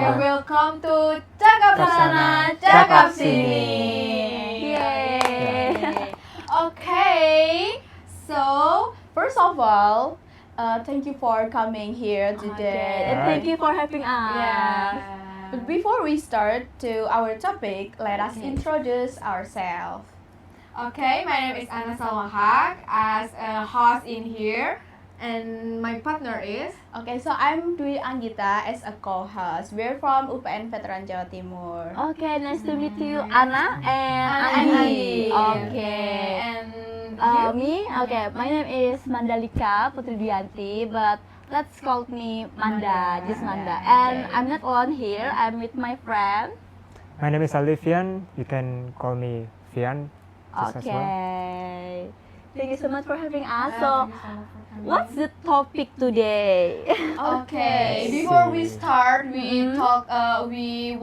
and welcome to Cakap Sana, Cakap Sini. Yay! Okay, so first of all, thank you for coming here Okay, today. and thank you for having us. Yeah. But before we start to our topic, let us Okay. introduce ourselves. Okay, my name is Anna Salwahak as a host in here, and my partner is. Okay, so I'm Dwi Anggita as a co-host. We're from UPN Veteran Jawa Timur. Okay, nice to meet you, Anna and Andi. Andi. Okay. And Me, okay, my name is Mandalika Putri Dianti, but let's call me Manda, just Manda. And I'm not alone here, I'm with my friend. My name is Alifian. You can call me Fian. just as well. Okay. Thank you so much for having us. thank So, you so much for coming. what's the topic today? Okay, Okay. before we start, Mhm. we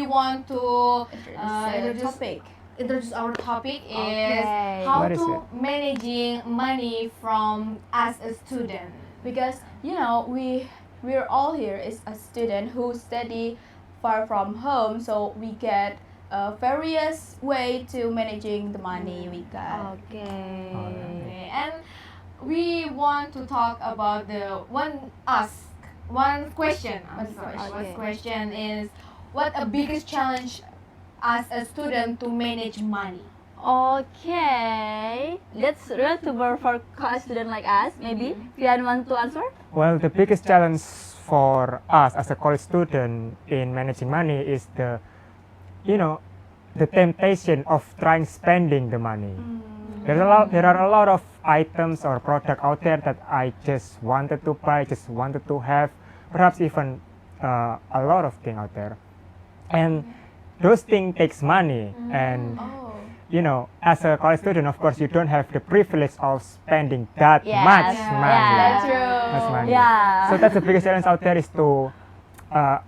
want to Introduce the topic. introduce our topic is Okay. how What is to it? managing money from as a student. Because you know we're all here is a student who study far from home, so we get various way to managing the money we got. Okay. Okay, and we want to talk about the one question. I'm One sorry. question. One Okay. question is what a biggest challenge as a student to manage money? Okay, that's relatable for college student like us. Maybe Fian want to answer? Well, the biggest challenge for us as a college student in managing money is the temptation of trying spending the money. There are a lot of items or product out there that I just wanted to buy, just wanted to have, perhaps even a lot of things out there, and those things takes money. And Oh, as a college student, of course, you don't have the privilege of spending that Yes. much Yeah. money. that's true. Much money. Yeah. So that's the biggest challenge out there is to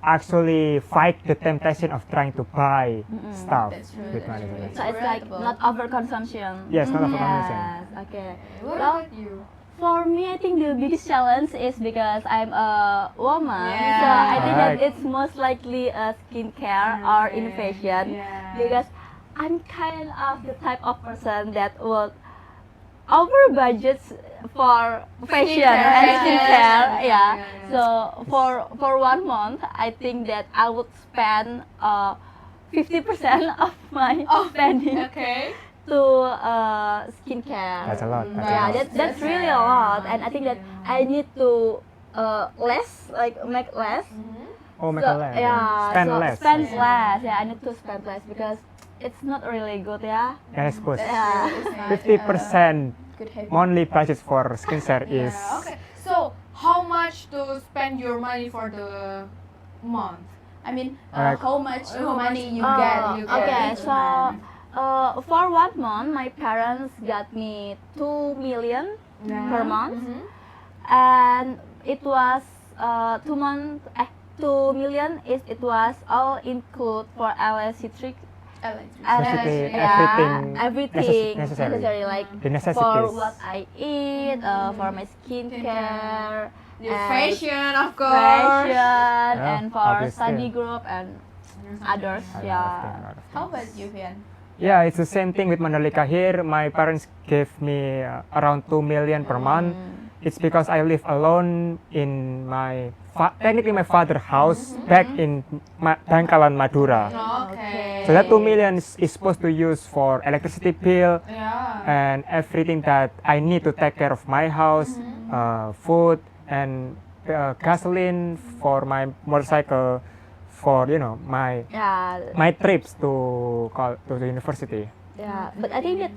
actually fight the temptation of trying to buy stuff That's true, with that's money. true. So it's like Relatable. not overconsumption. Yes, not overconsumption. Yes. Okay. What Well, about you? for me, I think the biggest challenge is because I'm a woman. Yeah. So I think that Right. it's most likely a skincare or innovation. Yeah. Because I'm kind of the type of person that would over budgets for fashion and skincare. Yeah. So for 1 month, I think that I would spend 50% of my spending Okay. to skincare. That's a lot. That's Yeah, a lot. that's really a lot, and I think that I need to make less. Oh, make So, a less. yeah, Spend so less. Spend less. Yeah, I need to spend less because it's not really good. Yeah. Yeah, I suppose Yeah. 50% Good habit. monthly budget for skincare is Yeah. Okay. So how much to spend your money for the month? I mean, Alright. how much money you Oh, get? okay, each so month? for 1 month, my parents got me 2 million per month, and it was 2 month. 2 million is it was all include for electric. Necessity, everything necessary. like The for necessities. what I eat, for my skincare, The and fashion, of course. fashion, Yeah, and for obviously. study group and others. A lot of things, Yeah. a lot of How things. about you, Vian? Yeah, it's the same thing with Mandalika here. My parents gave me around 2 million per month. It's because I live alone in my technically my father's house back in Bangkalan, Madura. Okay. So that 2 million is supposed to use for electricity bill Yeah. and everything that I need to take care of my house, food and gasoline for my motorcycle, for my trips to the university. Yeah, but I think that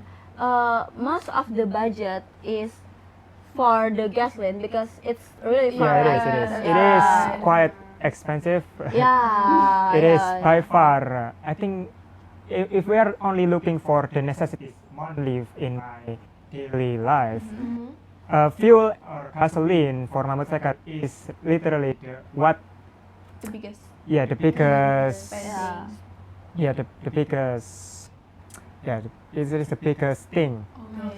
most of the budget is for the gasoline because it's really far. Yeah, it is. right? It is. It Yeah. is quite expensive. Yeah. It is yeah. by far. I think if we are only looking for the necessities monthly in my daily life, fuel or gasoline for my motorcycle is literally The biggest the biggest Yeah. the biggest it is the biggest thing.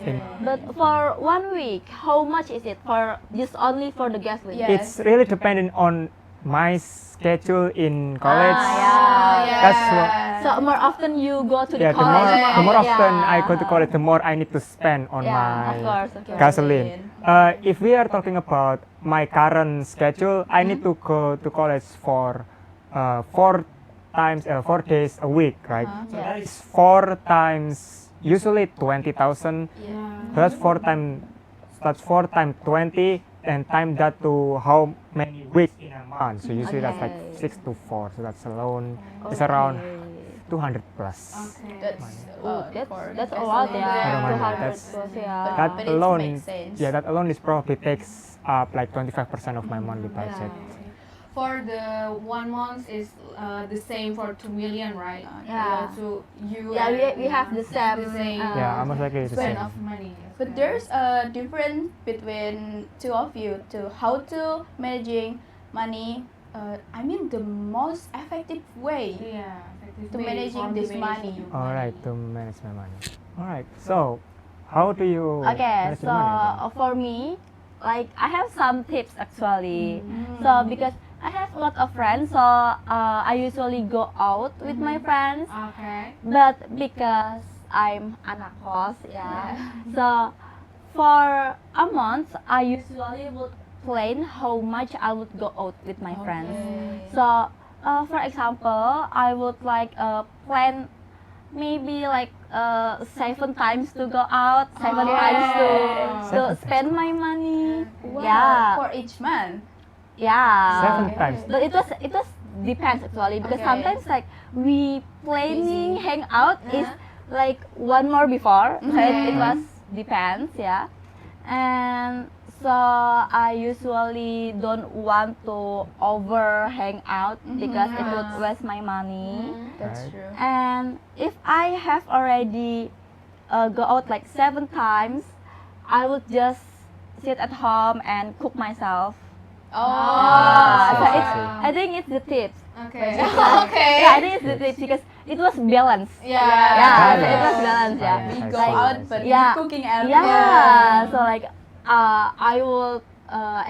In, But for 1 week, how much is it for just only for the gasoline? Yeah. it's really dependent on my schedule in college. yeah. That's what. So more often you go to Yeah, the college. the more yeah. often I go to college, the more I need to spend on Yeah, my of course, of course. gasoline. If we are talking about my current schedule, I need to go to college for 4 days a week, right? So Yeah. that is 4 times, usually 20,000. Yeah. That's 4 times 20, and time that to how many weeks in a month. So usually that's like Okay. 6 to 4. So that's alone. It's around Okay. 200 plus. Okay. That's That's a lot, gasoline. yeah. Money. 200 That's- plus, yeah. That But it alone, makes sense. yeah, that alone is probably takes up like 25% of my monthly budget. For the 1 month is the same for 2 million, right? Yeah. So you Yeah, and- we have the same. Yeah, almost likely it's the spend same. of money. But there's a difference between two of you to how to managing money. I mean the most effective way. Yeah. To managing this money. All right, to manage my money. All right, so how do you Okay, manage so your money? for me, like I have some tips actually. So because I have a lot of friends, so I usually go out with my friends. Okay. But because I'm anak kos, yeah. So for a month, I usually would plan how much I would go out with my friends. So for example, I would like plan maybe like 7 times to go out, 7 times to Seven spend my money. Wow, Yeah, for each month. yeah. 7 times. But it was depends actually because Okay. sometimes like we planning hang out is like one more before, so it was depends, yeah. And so I usually don't want to over hang out because it would waste my money. That's Right. true. And if I have already go out like 7 times, I would just sit at home and cook myself. Oh, So I it's, see. I think it's the tips. Okay. Yeah, I think it's the tips because it was balanced. Yeah. Yeah, so it was Balance. balanced. Yeah. We I go see. out, but Yeah. cooking at Yeah. home. So like I would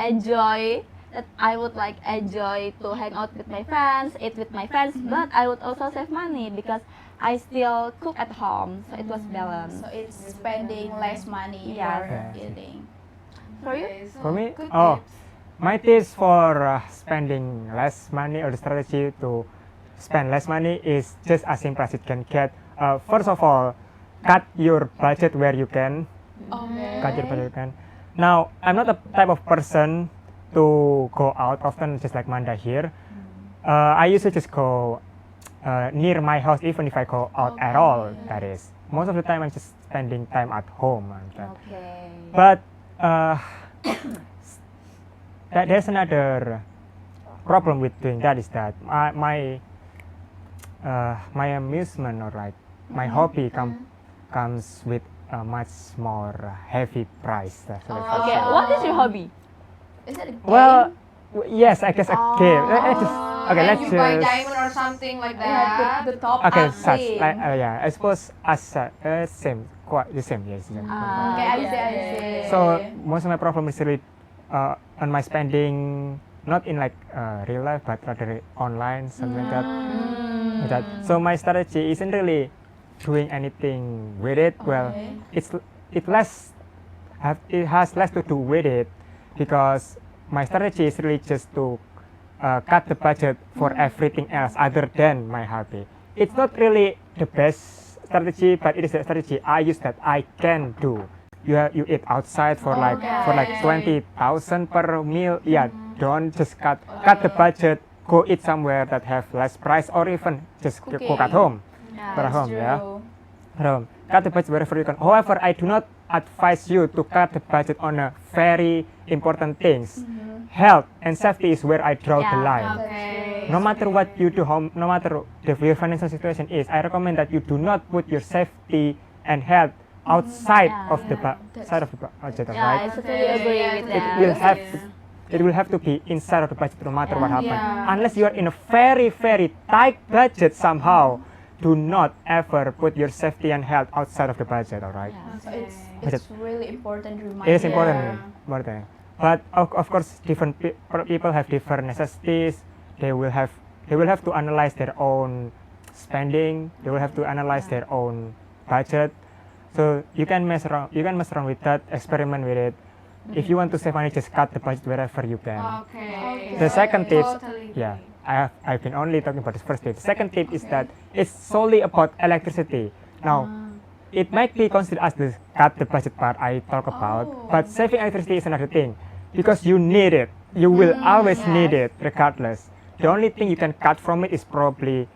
enjoy that. I would like enjoy to hang out with my friends, eat with my friends, but I would also save money because I still cook at home. So it was balanced. So it's spending less money Yeah. for Yeah. eating. For you? Okay, so For me, good oh, tips. my tips for spending less money, or the strategy to spend less money, is just as simple as it can get. First of all, cut your budget where you can. Okay. Cut your budget where you can. Now, I'm not the type of person to go out often, just like Manda here. I usually just go near my house, even if I go out at all. That is, most of the time I'm just spending time at home. Okay. But there's another problem with doing that, is that my amusement, or like my hobby comes with a much more heavy price. So that's Okay. also- What is your hobby? Is it a game? Well, yes, I guess a game. Okay, And let's you buy just. diamond or something like Yeah, that. the top Okay, up such thing. like yeah, I suppose as same, quite the same, yes. Okay, I see. So most of my problem is really on my spending, not in like real life, but rather online, something like that. Like that. So my strategy isn't really doing anything with it. Well, it has less to do with it, because my strategy is really just to cut the budget for everything else other than my hobby. It's not really the best strategy, but it is a strategy I use that I can do. You eat outside for like 20,000 per meal. Yeah, don't just cut the budget. Go eat somewhere that have less price, or even just cook at home. For That's home, true. yeah. Cut the budget wherever you can. However, I do not advise you to cut the budget on a very important things. Health and safety is where I draw the Yeah. line. Okay. No matter what you do, no matter your financial situation is, I recommend that you do not put your safety and health outside Yeah. of the side of the budget, Yeah, I right? totally agree with It that. will have it will have to be inside of the budget no matter what happens. Yeah. Unless you are in a very tight budget somehow, do not ever put your safety and health outside of the budget, all right? So it's Budget. really important reminder. It is important. But of course, different people have different necessities. They will have to analyze their own spending. They will have to analyze their own budget. So you can mess around. You can mess around with that. Experiment with it. If you want to save money, just cut the budget wherever you can. Okay. The second tips, Totally yeah, agree. I've been only talking about the first tip. The second tip is that it's solely about electricity. Now, it might be considered as the cut the budget part I talk about, but saving electricity is another thing because you need it. You will always need it regardless. The only thing you can cut from it is probably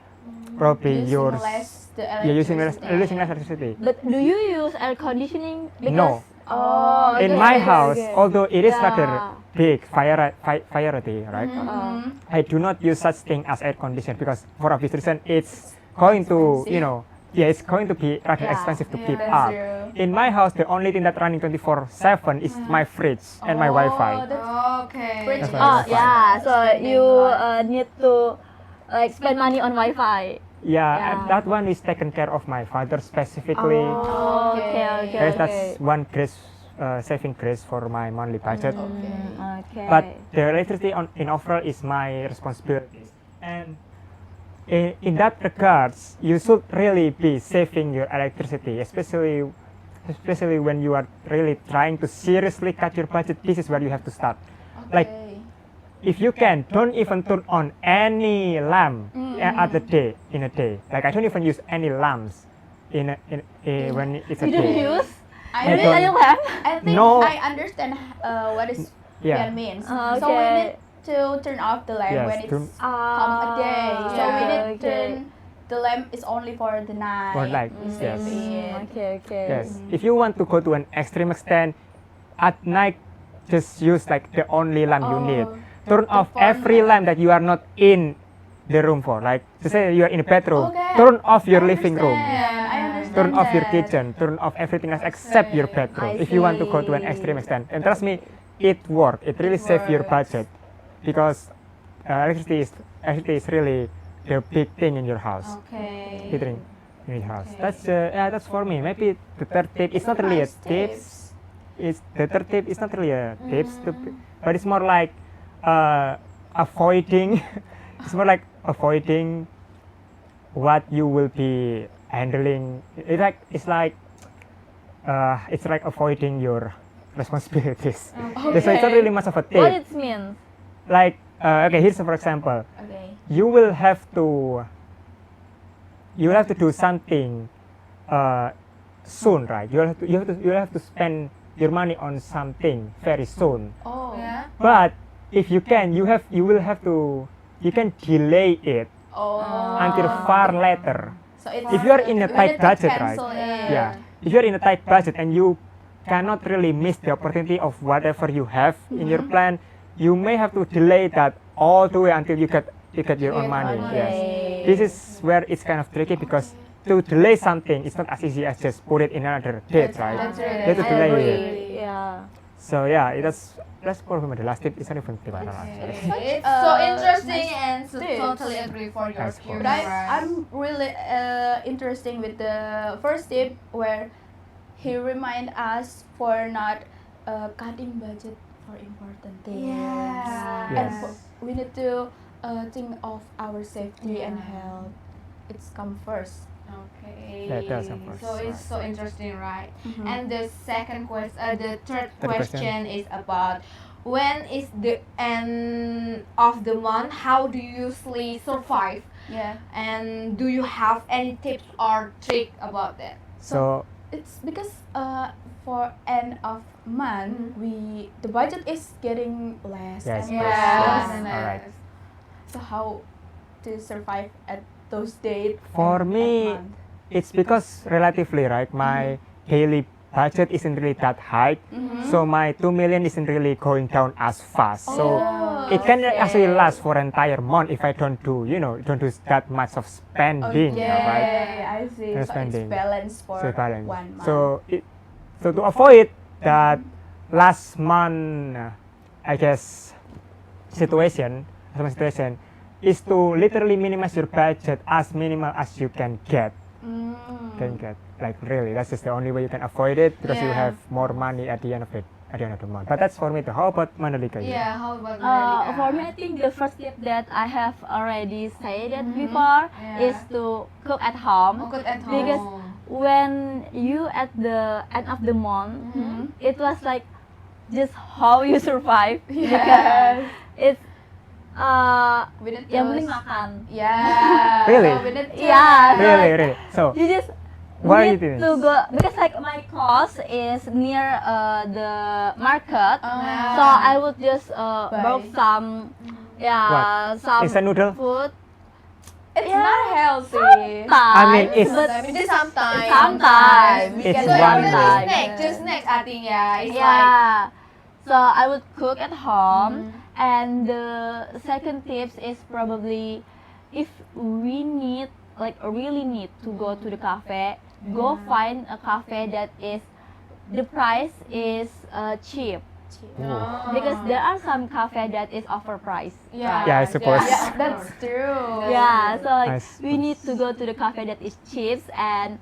Using yours. less the Yeah, using less electricity. electricity. But do you use air conditioning? No. Oh, In okay, my okay, house, okay. although it is rather Yeah. big variety, right? Mhm. I do not use such thing as air conditioner because for obvious reason it's going to it's going to be rather Yeah. expensive to keep That's up. true. In my house, the only thing that running 24/7 is my fridge and my Wi-Fi. Okay. Fridge That's is Oh Wi-Fi. yeah, so spending you lot. need to like spend money on Wi-Fi. Yeah, Yeah. and that one is taken care of my father specifically. Oh, Okay. okay, Guys, okay. that's one saving grace for my monthly budget. Okay. But the electricity in overall is my responsibility. And in that regards, you should really be saving your electricity, especially when you are really trying to seriously cut your budget. This is where you have to start. Like, Okay. if you can, don't even turn on any lamp at the day in a day. Like I don't even use any lamps when it's a you don't day. use? I I You don't- need a lamp? I think No. I understand what is Yeah. that means. Oh, So we okay. need to turn off the lamp Yes, when it's turn- come a day. So we yeah, need okay. turn the lamp is only for the night. For night, We yes. save it. Okay, okay. Yes. If you want to go to an extreme extent, at night, just use like the only lamp you need. Oh, Turn off phone every lamp. lamp that you are not in the room for. Like, to say you are in a bedroom, Okay. turn off your I living room. understand. I understand Turn off your that. kitchen, turn off everything else except your bedroom. I If you want to go to an see. extreme extent, and trust me, it works. It really saves your works. budget because electricity is really the big thing in your house. Okay. Big thing in your house. Okay. That's for me. Maybe the third tip is not really a Nice tips. It's the third tip is not really a tips, but it's more like avoiding. It's more like avoiding what you will be handling. It's like avoiding your responsibilities. So it's not really much of a What tip. it means? Like okay, here's for example. Okay. You will have to do something soon, right? You have to spend your money on something very soon. Oh. Yeah. But if you can, you can delay it Oh. until far later. So it's If you are in a we tight need to budget, right? cancel it. Yeah. If you're in a tight budget and you cannot really miss the opportunity of whatever you have in your plan, you may have to delay that all the way until you get your own money. Yes. This is where it's kind of tricky because to delay something, it's not as easy as just put it in another date, right? That's right. You have to I delay agree. it. Yeah. So yeah, that's probably the last tip. It's not even tip. I don't know. Okay. It's so interesting and so tips. totally agree for your Nice curious. But I'm really interested with the first tip where he remind us for not cutting budget for important things. And Yes. we need to think of our safety and Yeah. health. It's come first. Okay. That does, of course. So it's so interesting, right? Mhm. And the the third Third question. question is about when is the end of the month? How do you usually survive? Yeah. And do you have any tips or trick about that? So It's because for end of month the budget is getting less Yes, and yes, less. yes. Alright. So how to survive at those dates? For me, it's because relatively, right, my daily budget isn't really that high, so my 2 million isn't really going down as fast. So it can actually last for an entire month if I don't do that much of spending, right? I see. No So spending. it's balanced for So balance. 1 month. So to avoid that last month, I guess situation is to literally minimize your budget as minimal as you can get. Like really, that's just the only way you can avoid it because you Yeah. have more money at the end of it. at the end of the month. But that's for me too. How about Mandalika? Yeah, how about Mandalika? For me, I think the first tip that I have already said it before Yeah. is to cook at home. Cook at home. Because when you at the end of the month, it was like just how you survive. Because it's With the yang penting toast. makan. Yeah. Really? So with the toast. Yeah. Really. So, You just why need you doing to this? go because like my course is near the market, Ah. so I would just bought Buy. some some Instant noodle? food. It's Yeah. not healthy. I mean, it's but Just sometimes. Sometimes. We It's can one so day. just snack, just snacks. I think it's like. yeah. So I would cook at home, and the second tips is probably if we need really need to go to the cafe, go find a cafe that is the price is cheap. Because there are some cafe that is overpriced. Yeah, I suppose. Yeah, that's true. Yeah, so like I we need to go to the cafe that is cheap and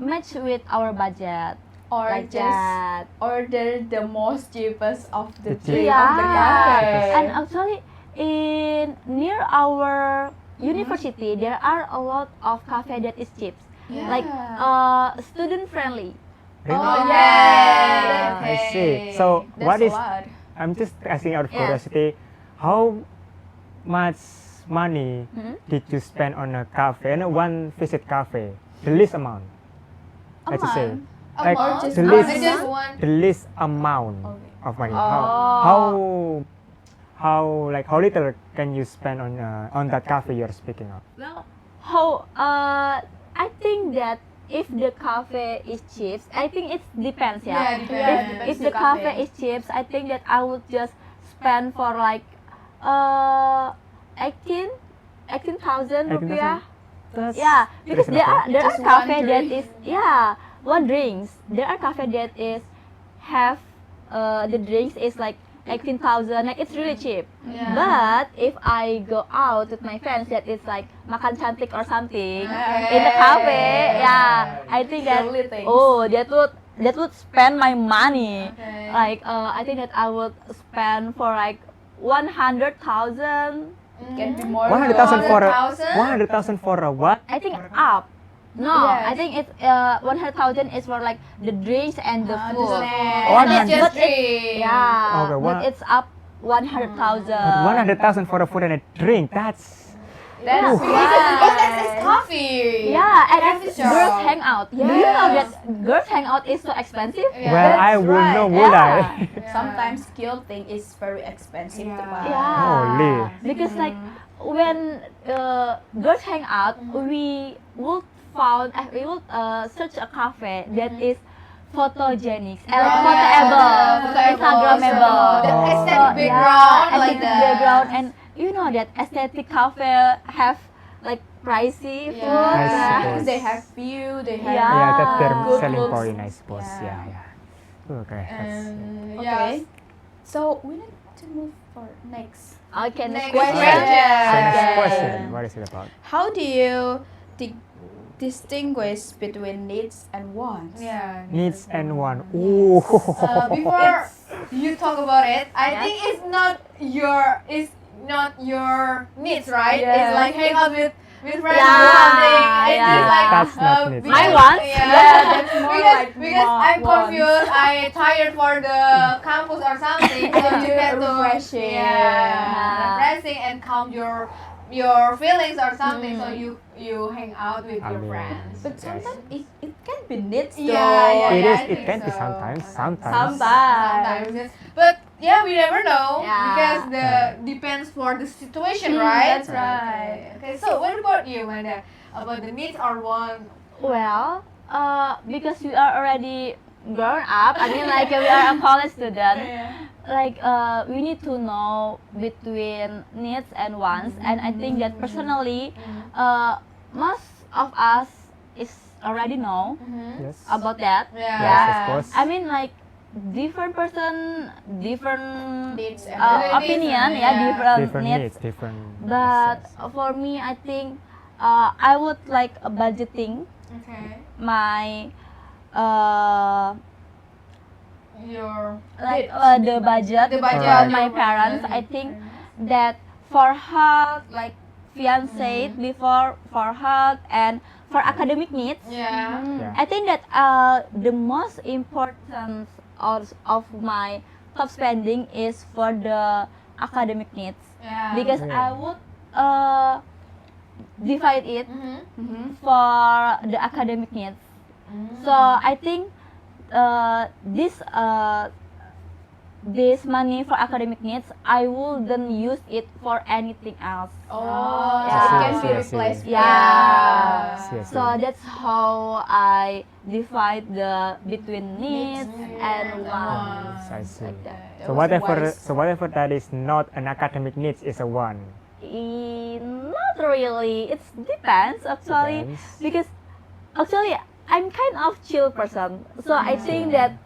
match with our budget. Or Like just that. order the most cheapest of the The drink cheap- of the cafe. And actually, in near our university, there are a lot of cafe that is cheap, Yeah. like student friendly. Really? Oh, yeah. I see. So, That's what a is? lot. I'm just asking out of Yeah. curiosity, how much money Mhm. did you spend on a cafe and one visit cafe? The least amount. Let's just say, like month? the Just least, one? Just one. the least amount Okay. of money. Oh. How little can you spend on that cafe you're speaking of? Well, I think that if the cafe is cheap, I think it depends. Yeah, depends. If the cafe is cheap, I think that I would just spend for like 18,000 rupiah. That's Yeah, because there are Just one cafe that drink. is one drinks. There are cafe that is have the drinks is like 18,000. Like it's really cheap. Yeah. But if I go out with my friends, that it's like makan cantik or something Okay. in the cafe. Yeah, I think that Girly things. that would spend my money. Okay. Like I think that I would spend for like 100,000. Can be more. 100,000 for a 100,000? 100,000 for a what? I think up. No, Yes. I think it's 100,000 is for like the drinks and the Ah, the food. snack. One It's hundred- just three. Yeah, Okay, but it's up 100,000. But 100,000 for a food and a drink. That's That's Ooh. It's coffee. Yeah, and Coffee it's shop. girls hangout. Do you know Yes. that girls hangout is so expensive? Yeah. well, I That's would know, right. would Yeah. I? Sometimes skill thing is very expensive to Yeah. buy. Yeah. Holy. Because like when girls hang out, we would search a cafe that is photogenic and photoable, Instagrammable. The Oh. aesthetic background, like aesthetic that. background, and you know that aesthetic cafe have like pricey Yeah. food. I Yeah. suppose. Because they have view, they have Yeah. Yeah, that's their good selling looks. point, I suppose. Yeah. Yeah. Okay. That's, Okay. Yes. So we need to move for next. Okay, next Next question. question. so next Okay. question. What is it about? How do you distinguish between needs and wants? Yeah. Needs and want. Ooh. Before you talk about it, I Yes. think it's not your needs, right? Yeah. It's like hang out with friends Yeah, or something. It's yeah. just like That's not needs. because- My wants? Yeah, that's more because like because I'm wants. confused. I tired for the campus or something. So you get to Refreshing. yeah, refreshing and calm your feelings or something. So you hang out with I your mean, friends. But sometimes it can be needs though. Yeah, It yeah, is. I It think can be so. sometimes. Sometimes. Sometimes. But yeah, we never know Yeah. because the depends for the situation, Mm, right? that's right. Okay, so what about you, Manda? About the needs or want? Well, because we are already grown up, I mean like we are a college student, like we need to know between needs and wants, and I think that personally, most of us is already know Yes. about that. Yeah. Yes, of course. I mean like different person, different Needs and opinion, yeah. different, Different needs. needs, different. But needs. for me, I think I would like budgeting Okay. my your like the budget The budget, from my your parents. budget. I think that for health, like fiance before, for health and for academic needs, yeah. Yeah. I think that the most important of my top spending is for the academic needs, Yeah. because Yeah. I would divide it Mhm. for the academic needs. So I think this money for academic needs, I wouldn't use it for anything else. Oh, Yeah. so it can I be see. replaced. Yeah. Yes, So that's how I divide the between needs and wants. I see. Like that. That So was whatever, wise. so whatever that is not an academic needs is a one. Not really. It depends actually, Depends. because actually I'm kind of chill person. So I think that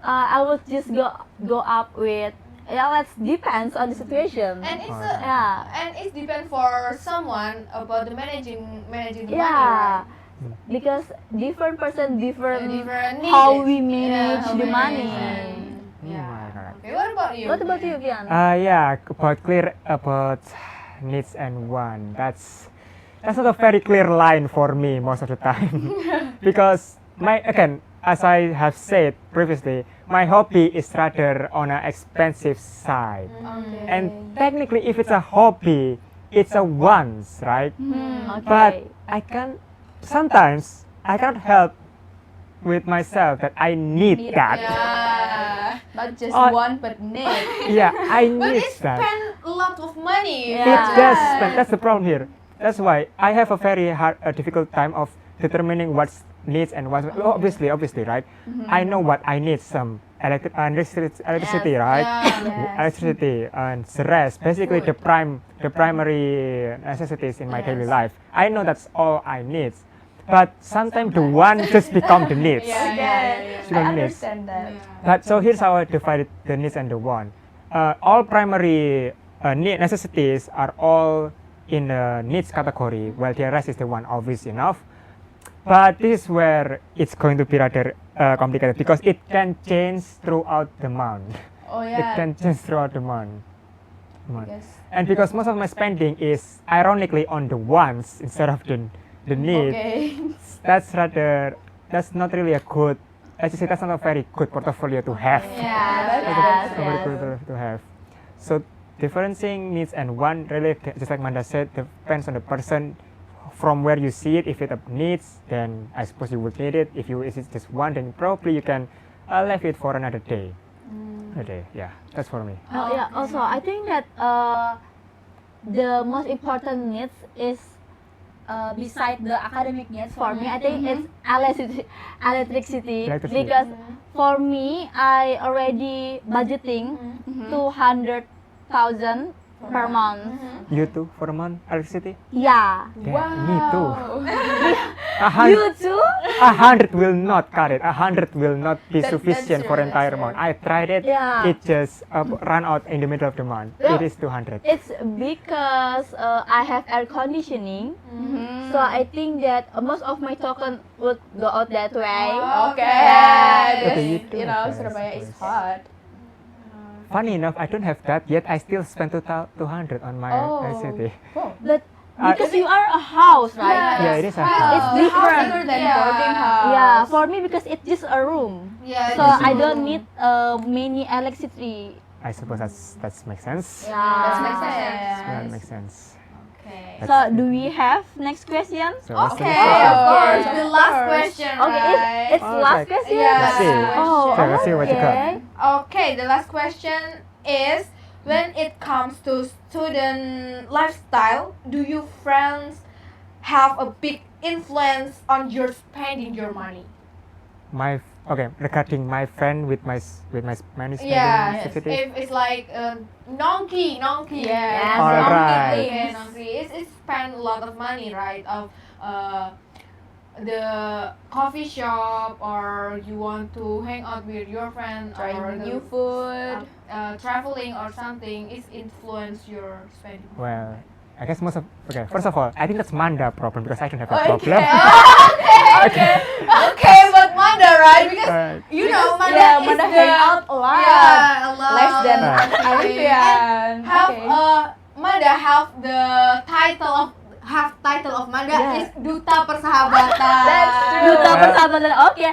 I would just go up with, yeah. Let's depends on the situation. And it's Yeah. and it depends for someone about the managing the money, Yeah, right? because different person different Different how needs. we manage Yeah, how the we money. manage. Oh Yeah. my God. Okay, what about you? What about you, Kian? Yeah, about clear about needs and want. That's not a very clear line for me most of the time, because as I have said previously, my hobby is rather on an expensive side. Okay. And technically, if it's a hobby, it's a wants, right? Okay. But sometimes I can't help with myself that I need that. Yeah. Not just Oh. one, but need. Yeah, I But need it that. spend a lot of money. Yeah. It does spend. That's the problem here. That's why I have a very difficult time of determining what's needs and what's obviously, right? I know what I need. Some electricity, right? Yeah. Electricity and the rest. Basically, the primary necessities in my daily life. I know that's all I need. But sometimes the one just become the needs. Yeah, yeah, I Human needs. understand that. But so here's how I divided the needs and the want. All primary necessities are all in the needs category, while the rest is the one, obvious enough. But this is where it's going to be rather complicated, because it can change throughout the month. Oh It yeah. can change throughout the month. Yes. And because most of my spending is ironically on the wants instead of the need, Okay. that's not really a good, as you say, that's not a very good portfolio to have. Yes, Very yes. good to have. So differencing needs and want really, just like Manda said, depends on the person. From where you see it, if it needs, then I suppose you would need it. If it's just one, then probably you can leave it for another day. Yeah, that's for me. Oh, yeah. Also, I think that the most important needs is beside the academic needs for me. I think it's electricity. Electricity. Because for me, I already budgeting 200,000 per month. You too for a month, electricity? Yeah. Yeah, me too. You too? 100 will not cut it. 100 will not be That's sufficient true, for that's entire true. month. I tried it. Yeah. It just run out in the middle of the month. Yeah. It is 200. It's because I have air conditioning. So I think that most of my token would go out that way. Okay. Yeah. Okay, you Because, too, you know, yes, Surabaya of is course. hot. Funny enough, I don't have that yet. I still spend 200 on my Oh. electricity. But because you are a house, right? Yeah, it is a Wow. house. It's The house different. other than Yeah. boarding house. Yeah, for me because it's just a room. Yeah. So just I a don't room. need many electricity. I suppose that makes sense. Yeah. That makes Yeah. sense. That makes sense. Okay. That's- So do we have next question? So what's the Okay, next of question? course. Of The last course. question, Okay, right? it's Oh, last okay. question. Yeah. Let's see. Oh, So let's see what you got. okay. Okay, the last question is, when it comes to student lifestyle, do you friends have a big influence on your spending your money? Regarding my friend with my money spending Yeah, activity. if it's like nongki. Yes, Alright. Okay, nongki. It spend a lot of money, right? Of the coffee shop, or you want to hang out with your friend, or Trying the, new food. traveling or something. Is influence your spending. Well, I guess first of all, I think that's Manda problem because I don't have a Okay. problem. Okay, but my Manda, right? Because Right. you know, Manda Yeah, is Manda the hang out a lot. Yeah, a lot. Less than Right. Alfian. Have Okay. Manda have the title of Manda Yeah. is Duta Persahabatan. That's true. Duta persahabatan. Oke.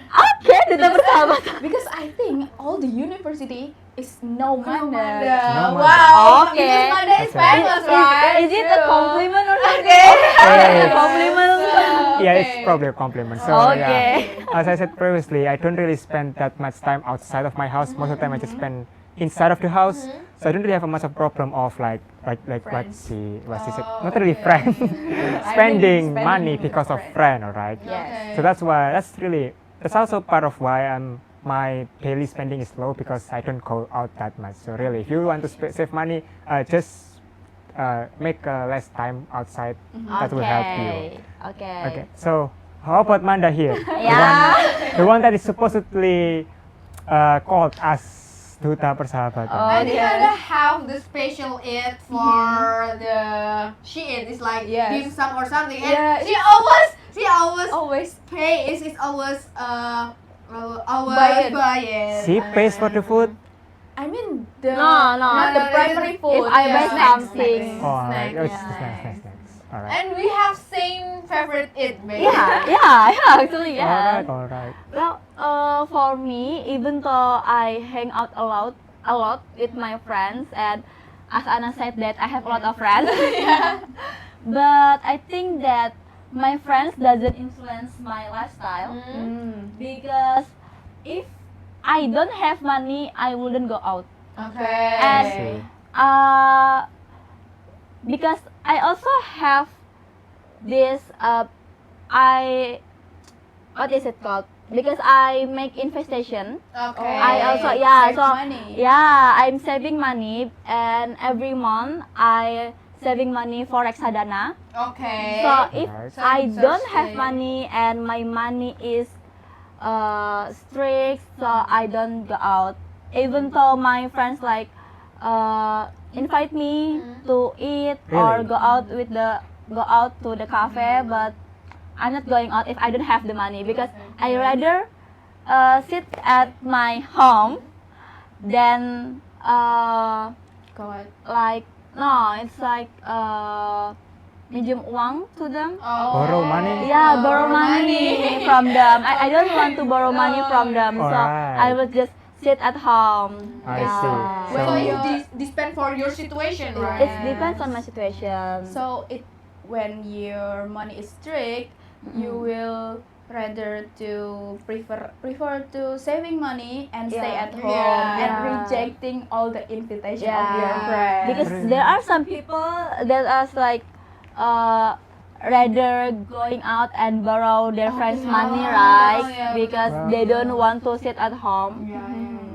Oke, duta persahabatan. Because I think all the university is no Manda. Manda. No Manda. Wow. Okay. Because Manda is Okay. famous, right? Is it a compliment or something? Okay. Compliment. Yeah, it's probably a compliment. So Okay. yeah, as I said previously, I don't really spend that much time outside of my house. Most of the time, I just spend inside of the house. So I don't really have a much of problem of like what Friends. she said. Oh, Not really okay. friends, spending spending money with because of friends. friend, alright. Yes. So that's also part of why my daily spending is low because I don't go out that much. So really, if you want to save money, just make less time outside. That will help you. Okay. Okay. So how about Manda here? Yeah. The one that is supposedly called as Duta Persahabatan. I think Okay. Manda have the special eat for the she is like Yes. dim sum or something, and Yeah, she always Always pay is always Buy it. buy it. She pays for the food. I mean the No, not the no, primary if food. If I buy snacks, something. snacks. Oh, Snack, alright. Oh, it's yeah. nice. Alright. And we have same favorite eat, baby. Yeah, actually, yeah. Alright. Well, for me, even though I hang out a lot with my friends, and as Anna said that I have a lot of friends, but I think that my friends doesn't influence my lifestyle because if I don't have money, I wouldn't go out. Okay. And See. Because I also have this what is it called? Because I make investation. Okay. I also Save so money. yeah, I'm saving money, and every month I saving money for reksadana. Okay. So if Alright. So I don't have interesting. money and my money is strict, so I don't go out. Even though my friends like invite me to eat or Really? go out to the cafe, but I'm not going out if I don't have the money because I rather sit at my home than Go out. like no, it's like minjem uang to them. Borrow money? Yeah, borrow money from them. I don't want to borrow money from them, so Alright. I will just sit at home. I Yeah. see. So So- it depends for your situation, right? It depends on my situation. So when your money is strict, you will rather to prefer to saving money and stay Yeah. at home Yeah. and Yeah. rejecting all the invitation of Yeah. your friends. Because there are some people that are like rather going out and borrow their friends' money, right? yeah. Because they don't want to sit at home.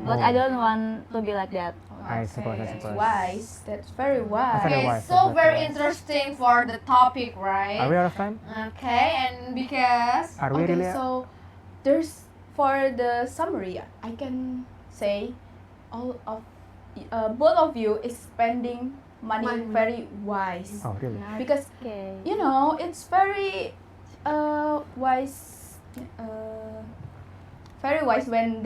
But Oh. I don't want to be like that. I suppose. That's wise. That's very wise. Very Okay, wise, so very very wise. interesting for the topic, right? Are we out of time? Okay, and because Are we Okay, really? so there's for the summary, I can say all of both of you is spending money Money. very wise Oh, really? because Okay. you know it's very wise when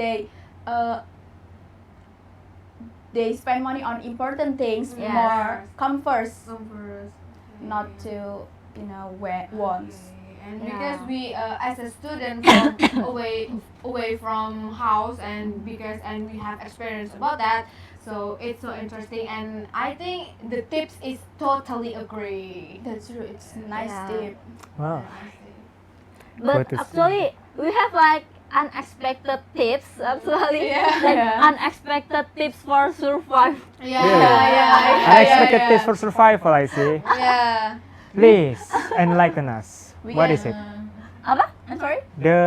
they spend money on important things Yes. more comforts, Numbers. not to wants. Okay. And Yeah. because we as a student from away from house and we have experience about that, so it's so interesting, and I think the tips is totally agree. That's true. It's nice Yeah. tip. Wow. But Good to see. actually, we have like unexpected tips. Actually, Yeah. like Yeah. unexpected tips for survive. Yeah, Really? yeah, Unexpected tips for survival, I see. yeah. Please enlighten us. What is it? Apa? I'm sorry. The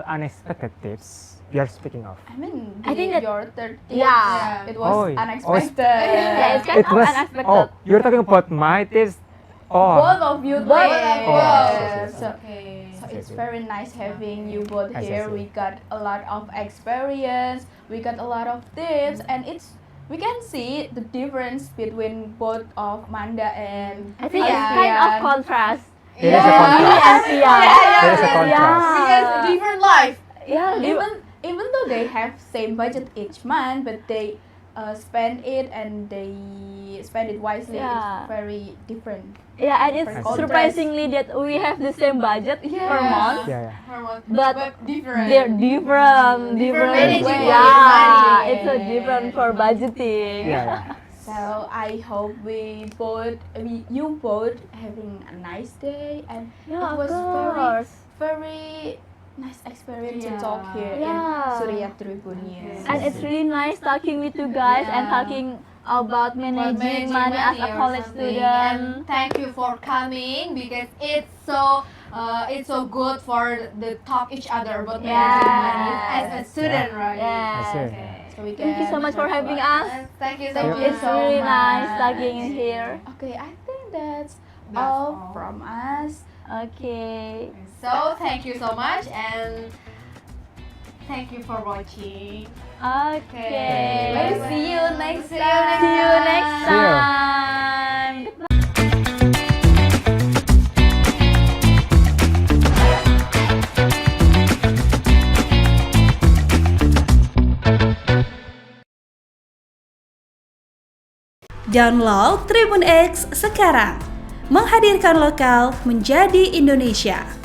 unexpected tips you're speaking of. I mean, I think that- your third tip, Yeah. it was Oh, unexpected. Yeah, it's kind It of was. unexpected. Oh, you're talking about my tips. Oh, Both of you Both tips. of Oh, I see, I see, I see. So, Okay. so it's very nice having you both I see, I here. see. We got a lot of experience. We got a lot of tips, and we can see the difference between both of Manda and I think it's Alfian. kind of contrast. There is a contrast. There is a contrast. Because different life. Yeah, Even though they have same budget each month, but they spend it and they spend it wisely. Yeah. It's very different. yeah, and it's Contrast. surprisingly that we have the same budget per month, Yeah, yeah. but different. they're different managing way. money. Yeah, it's so different for budgeting. Yeah, yeah. So I hope you both having a nice day, and Yeah, it was of course. very nice experience to Yeah. talk here Yeah. in Surya Tribun News. And it's really nice talking with you guys and Yeah. talking about managing money as a or college something. student. And thank you for coming because it's so good for the talk each other about managing money as a student, right? Yeah. I see. So we Thank you so can much for have having fun. us. Thank you It's so really much. nice talking here. Okay, I think that's That's all all. from us. Okay. So thank you so much and thank you for watching. Okay. Maybe see you next See you time. See you next See you. time. Download Tribun X sekarang. Menghadirkan lokal menjadi Indonesia.